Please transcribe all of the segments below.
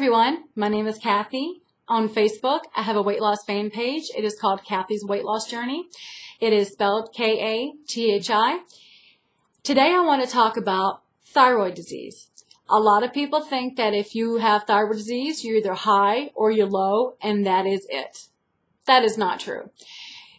everyone, my name is Kathy. On Facebook, I have a weight loss fan page. It is called Kathy's Weight Loss Journey. It is spelled K-A-T-H-I. Today I want to talk about thyroid disease. A lot of people think that if you have thyroid disease, you're either high or you're low, and that is it. That is not true.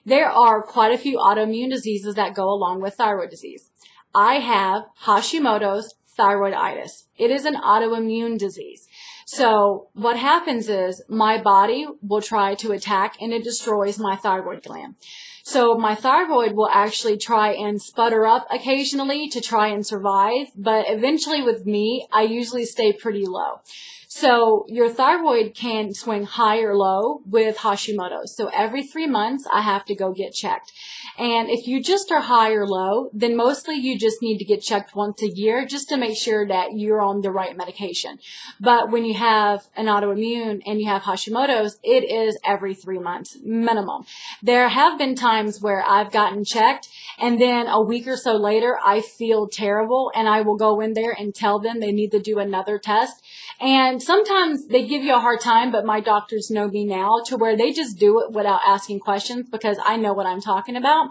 There are quite a few autoimmune diseases that go along with thyroid disease. I have Hashimotos thyroiditis. It is an autoimmune disease. So what happens is my body will try to attack and it destroys my thyroid gland. So my thyroid will actually try and sputter up occasionally to try and survive, but eventually with me, I usually stay pretty low. So your thyroid can swing high or low with Hashimoto's. So every 3 months, I have to go get checked. And if you just are high or low, then mostly you just need to get checked once a year just to make sure that you're on the right medication. But when you have an autoimmune and you have Hashimoto's, it is every 3 months minimum. There have been times where I've gotten checked and then a week or so later, I feel terrible and I will go in there and tell them they need to do another test. And sometimes they give you a hard time, but my doctors know me now to where they just do it without asking questions because I know what I'm talking about,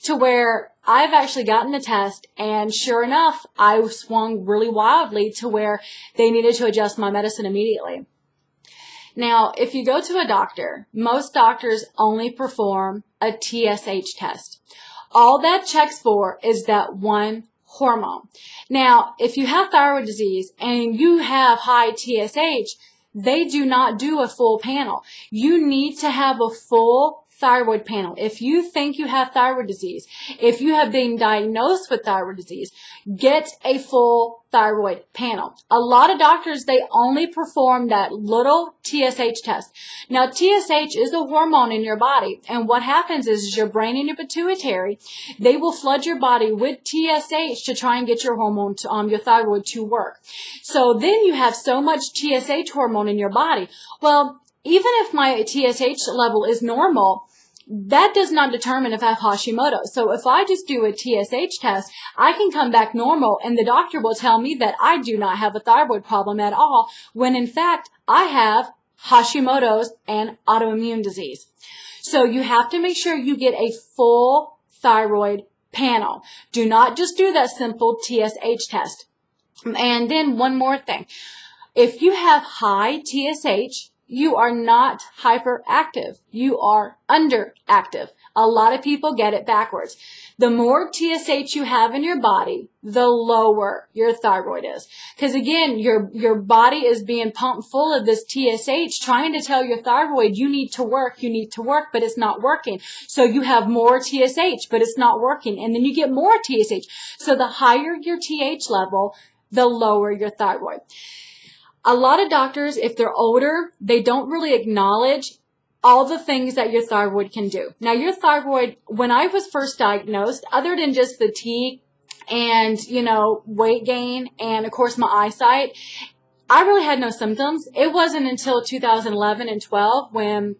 to where I've actually gotten the test and sure enough, I swung really wildly to where they needed to adjust my medicine immediately. Now, if you go to a doctor, most doctors only perform a TSH test. All that checks for is that one hormone. Now, if you have thyroid disease and you have high TSH, they do not do a full panel. You need to have a full thyroid panel. If you think you have thyroid disease, if you have been diagnosed with thyroid disease, get a full thyroid panel. A lot of doctors, they only perform that little TSH test. Now, TSH is a hormone in your body, and what happens is your brain and your pituitary, they will flood your body with TSH to try and get your hormone, your thyroid to work. So then you have so much TSH hormone in your body. Well, even if my TSH level is normal, that does not determine if I have Hashimoto's. So if I just do a TSH test, I can come back normal and the doctor will tell me that I do not have a thyroid problem at all, when in fact I have Hashimoto's and autoimmune disease. So you have to make sure you get a full thyroid panel. Do not just do that simple TSH test. And then one more thing. If you have high TSH, you are not hyperactive. You are underactive. A lot of people get it backwards. The more TSH you have in your body, the lower your thyroid is. Because again, your body is being pumped full of this TSH, trying to tell your thyroid, you need to work, but it's not working. So you have more TSH, but it's not working. And then you get more TSH. So the higher your TH level, the lower your thyroid. A lot of doctors, if they're older, they don't really acknowledge all the things that your thyroid can do. Now, your thyroid, when I was first diagnosed, other than just fatigue and, weight gain and, of course, my eyesight, I really had no symptoms. It wasn't until 2011 and 12 when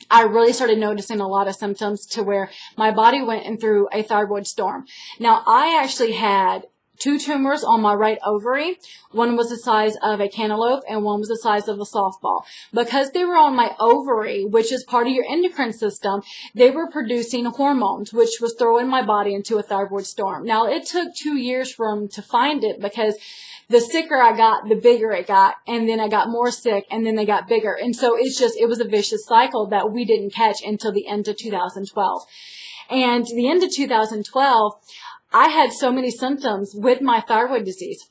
I really started noticing a lot of symptoms to where my body went through a thyroid storm. Now, I actually had 2 tumors on my right ovary. One was the size of a cantaloupe and one was the size of a softball. Because they were on my ovary, which is part of your endocrine system, they were producing hormones, which was throwing my body into a thyroid storm. Now, it took 2 years for them to find it because the sicker I got, the bigger it got, and then I got more sick, and then they got bigger. And so it was a vicious cycle that we didn't catch until the end of 2012. And the end of 2012, I had so many symptoms with my thyroid disease.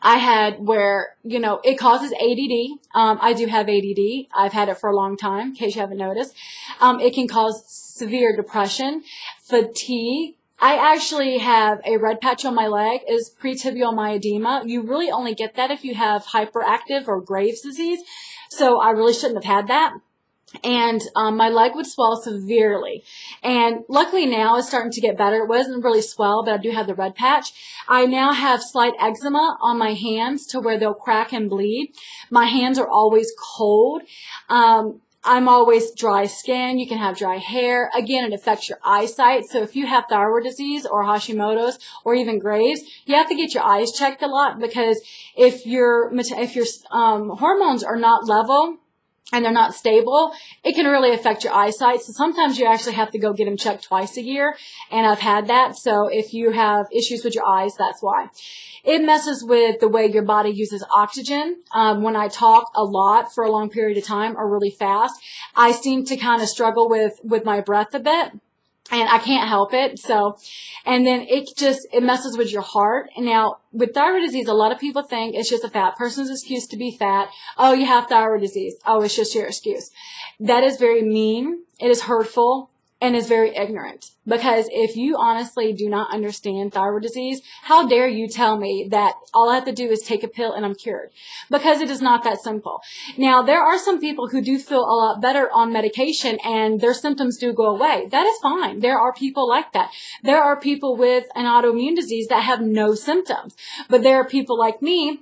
I had where, it causes ADD. I do have ADD. I've had it for a long time, in case you haven't noticed. It can cause severe depression, fatigue. I actually have a red patch on my leg, is pretibial myedema. You really only get that if you have hyperactive or Graves' disease. So I really shouldn't have had that. And my leg would swell severely. And luckily now it's starting to get better. It wasn't really swell, but I do have the red patch. I now have slight eczema on my hands to where they'll crack and bleed. My hands are always cold. I'm always dry skin. You can have dry hair. Again, it affects your eyesight. So if you have thyroid disease or Hashimotos or even Graves, you have to get your eyes checked a lot, because if your hormones are not level and they're not stable, it can really affect your eyesight. So sometimes you actually have to go get them checked twice a year. And I've had that. So if you have issues with your eyes, that's why. It messes with the way your body uses oxygen. When I talk a lot for a long period of time or really fast, I seem to kind of struggle with my breath a bit. And I can't help it. So, and then it messes with your heart. And now with thyroid disease, a lot of people think it's just a fat person's excuse to be fat. Oh, you have thyroid disease. Oh, it's just your excuse. That is very mean. It is hurtful. And is very ignorant, because if you honestly do not understand thyroid disease, how dare you tell me that all I have to do is take a pill and I'm cured? Because it is not that simple. Now, there are some people who do feel a lot better on medication and their symptoms do go away. That is fine. There are people like that. There are people with an autoimmune disease that have no symptoms. But there are people like me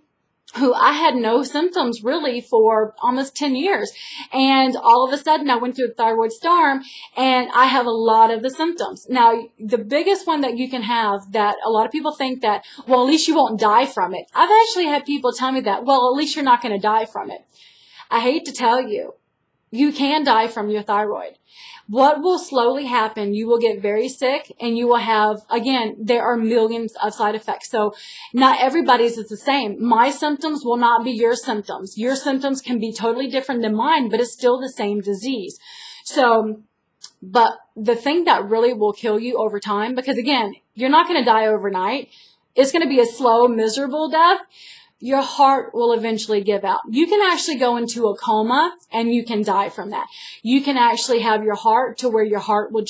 who I had no symptoms really for almost 10 years. And all of a sudden I went through a thyroid storm and I have a lot of the symptoms. Now, the biggest one that you can have that a lot of people think that, well, at least you won't die from it. I've actually had people tell me that, well, at least you're not going to die from it. I hate to tell you, you can die from your thyroid. What will slowly happen, you will get very sick and you will have, again, there are millions of side effects. So not everybody's is the same. My symptoms will not be your symptoms. Your symptoms can be totally different than mine, but it's still the same disease. So, but the thing that really will kill you over time, because again, you're not going to die overnight. It's going to be a slow, miserable death. Your heart will eventually give out. You can actually go into a coma and you can die from that. You can actually have your heart to where your heart will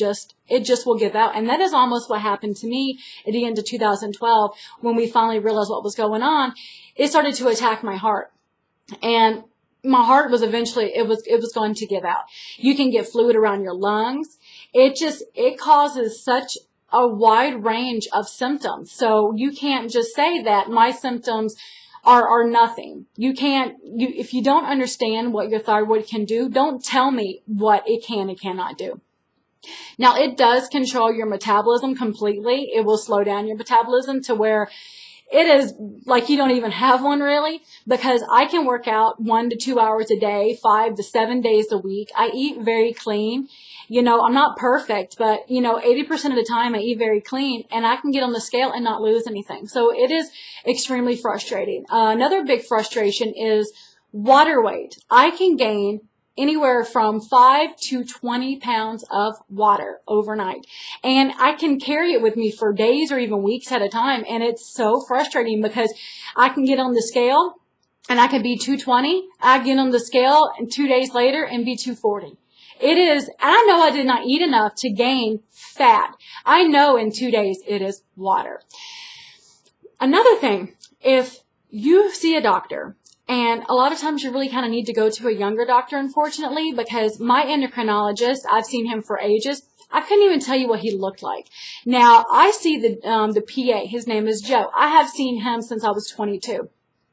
it just will give out. And that is almost what happened to me at the end of 2012 when we finally realized what was going on. It started to attack my heart. And my heart was eventually, it was going to give out. You can get fluid around your lungs. It causes such a wide range of symptoms. So you can't just say that my symptoms are nothing. If you don't understand what your thyroid can do, don't tell me what it can and cannot do. Now, it does control your metabolism completely. It will slow down your metabolism to where it is like you don't even have one really, because I can work out 1 to 2 hours a day, 5 to 7 days a week. I eat very clean. I'm not perfect, but 80% of the time I eat very clean and I can get on the scale and not lose anything. So it is extremely frustrating. Another big frustration is water weight. I can gain anywhere from 5 to 20 pounds of water overnight. And I can carry it with me for days or even weeks at a time. And it's so frustrating because I can get on the scale and I can be 220. I get on the scale and 2 days later and be 240. It is, I know I did not eat enough to gain fat. I know in 2 days it is water. Another thing, if you see a doctor, and a lot of times you really kind of need to go to a younger doctor, unfortunately, because my endocrinologist, I've seen him for ages. I couldn't even tell you what he looked like. Now, I see the PA. His name is Joe. I have seen him since I was 22.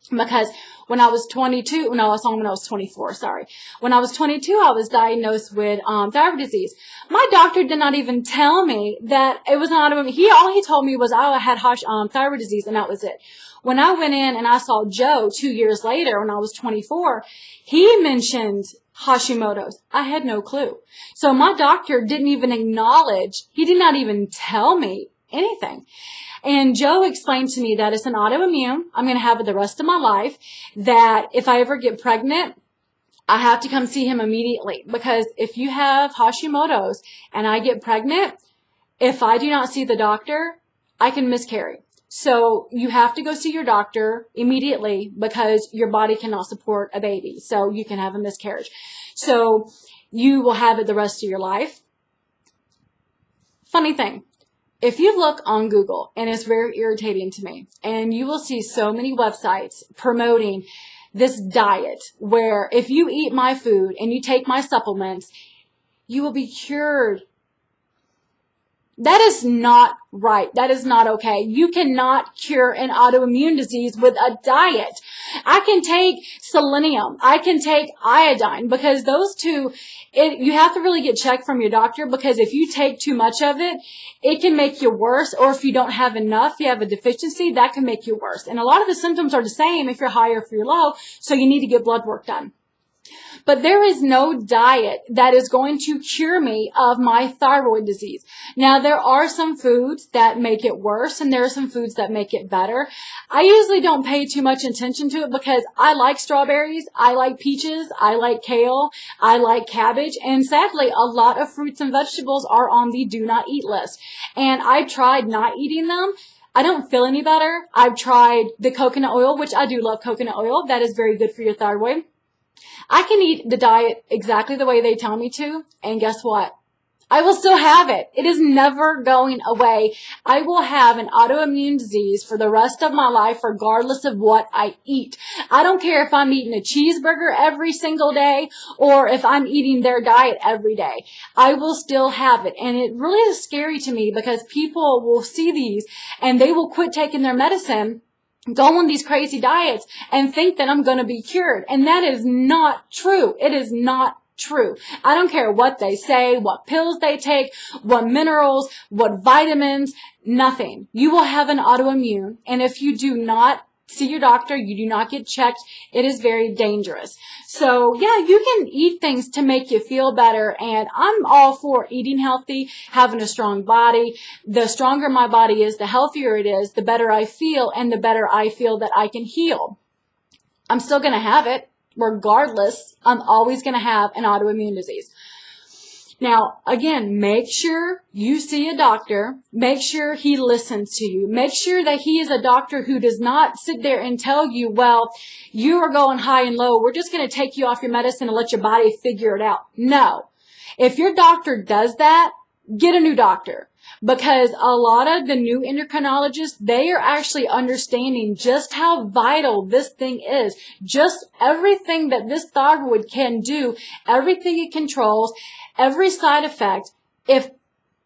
Because when I was 22, no, I saw him when I was 24, sorry. When I was 22, I was diagnosed with thyroid disease. My doctor did not even tell me that it was an autoimmune. All he told me was I had thyroid disease, and that was it. When I went in and I saw Joe 2 years later when I was 24, he mentioned Hashimotos. I had no clue. So my doctor didn't even acknowledge, he did not even tell me anything. And Joe explained to me that it's an autoimmune. I'm going to have it the rest of my life. That if I ever get pregnant, I have to come see him immediately. Because if you have Hashimotos and I get pregnant, if I do not see the doctor, I can miscarry. So you have to go see your doctor immediately because your body cannot support a baby. So you can have a miscarriage. So you will have it the rest of your life. Funny thing. If you look on Google, and it's very irritating to me, and you will see so many websites promoting this diet where if you eat my food and you take my supplements, you will be cured. That is not right. That is not okay. You cannot cure an autoimmune disease with a diet. I can take selenium. I can take iodine, because those two, you have to really get checked from your doctor, because if you take too much of it, it can make you worse. Or if you don't have enough, you have a deficiency, that can make you worse. And a lot of the symptoms are the same if you're high or if you're low, so you need to get blood work done. But there is no diet that is going to cure me of my thyroid disease. Now, there are some foods that make it worse, and there are some foods that make it better. I usually don't pay too much attention to it, because I like strawberries, I like peaches, I like kale, I like cabbage, and sadly, a lot of fruits and vegetables are on the do not eat list. And I tried not eating them. I don't feel any better. I've tried the coconut oil, which I do love coconut oil. That is very good for your thyroid. I can eat the diet exactly the way they tell me to, and guess what? I will still have it. It is never going away. I will have an autoimmune disease for the rest of my life, regardless of what I eat. I don't care if I'm eating a cheeseburger every single day or if I'm eating their diet every day. I will still have it. And it really is scary to me, because people will see these and they will quit taking their medicine, go on these crazy diets, and think that I'm going to be cured. And that is not true. It is not true. I don't care what they say, what pills they take, what minerals, what vitamins, nothing. You will have an autoimmune. And if you do not see your doctor, you do not get checked, it is very dangerous. So yeah, you can eat things to make you feel better, and I'm all for eating healthy, having a strong body. The stronger my body is, the healthier it is, the better I feel, and the better I feel that I can heal. I'm still going to have it. Regardless, I'm always going to have an autoimmune disease. Now, again, make sure you see a doctor. Make sure he listens to you. Make sure that he is a doctor who does not sit there and tell you, well, you are going high and low. We're just going to take you off your medicine and let your body figure it out. No. If your doctor does that, get a new doctor. Because a lot of the new endocrinologists, they are actually understanding just how vital this thing is. Just everything that this thyroid can do, everything it controls, every side effect. If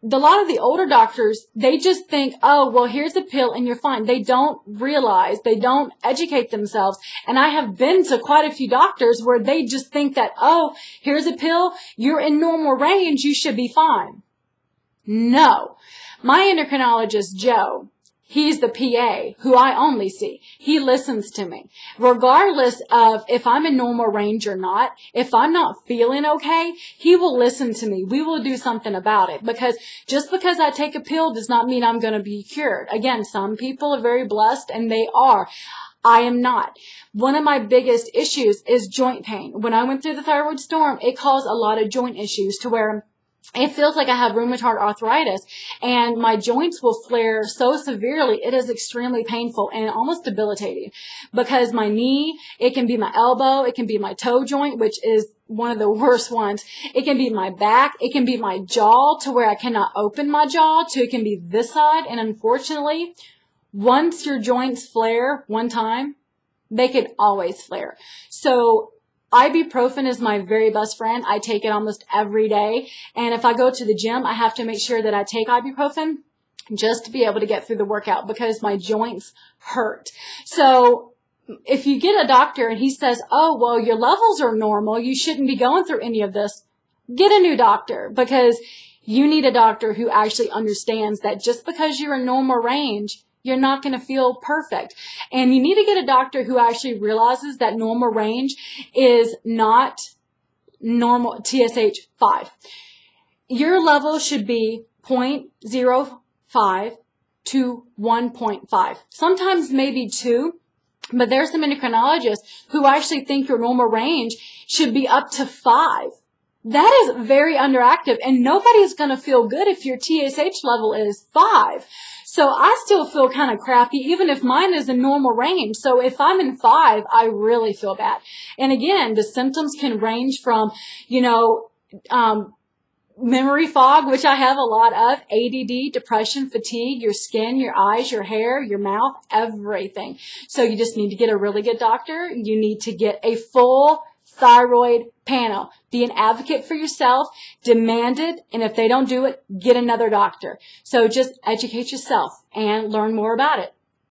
a lot of the older doctors, they just think, oh, well, here's a pill and you're fine. They don't realize, they don't educate themselves. And I have been to quite a few doctors where they just think that, oh, here's a pill, you're in normal range, you should be fine. No. My endocrinologist, Joe, he's the PA who I only see. He listens to me. Regardless of if I'm in normal range or not, if I'm not feeling okay, he will listen to me. We will do something about it, because just because I take a pill does not mean I'm going to be cured. Again, some people are very blessed, and they are. I am not. One of my biggest issues is joint pain. When I went through the thyroid storm, it caused a lot of joint issues to where it feels like I have rheumatoid arthritis, and my joints will flare so severely. It is extremely painful and almost debilitating, because my knee, it can be my elbow, it can be my toe joint, which is one of the worst ones. It can be my back. It can be my jaw, to where I cannot open my jaw, to it can be this side. And unfortunately, once your joints flare one time, they can always flare. So ibuprofen is my very best friend. I take it almost every day. And if I go to the gym, I have to make sure that I take ibuprofen just to be able to get through the workout, because my joints hurt. So if you get a doctor and he says, oh, well, your levels are normal, you shouldn't be going through any of this, get a new doctor, because you need a doctor who actually understands that just because you're in normal range, you're not going to feel perfect. And you need to get a doctor who actually realizes that normal range is not normal TSH 5. Your level should be 0.05 to 1.5. Sometimes maybe 2. But there's some endocrinologists who actually think your normal range should be up to 5. That is very underactive, and nobody's going to feel good if your TSH level is 5. So I still feel kind of crappy, even if mine is in normal range. So if I'm in 5, I really feel bad. And again, the symptoms can range from, memory fog, which I have a lot of, ADD, depression, fatigue, your skin, your eyes, your hair, your mouth, everything. So you just need to get a really good doctor. You need to get a full thyroid panel. Be an advocate for yourself, demand it, and if they don't do it, get another doctor. So just educate yourself and learn more about it.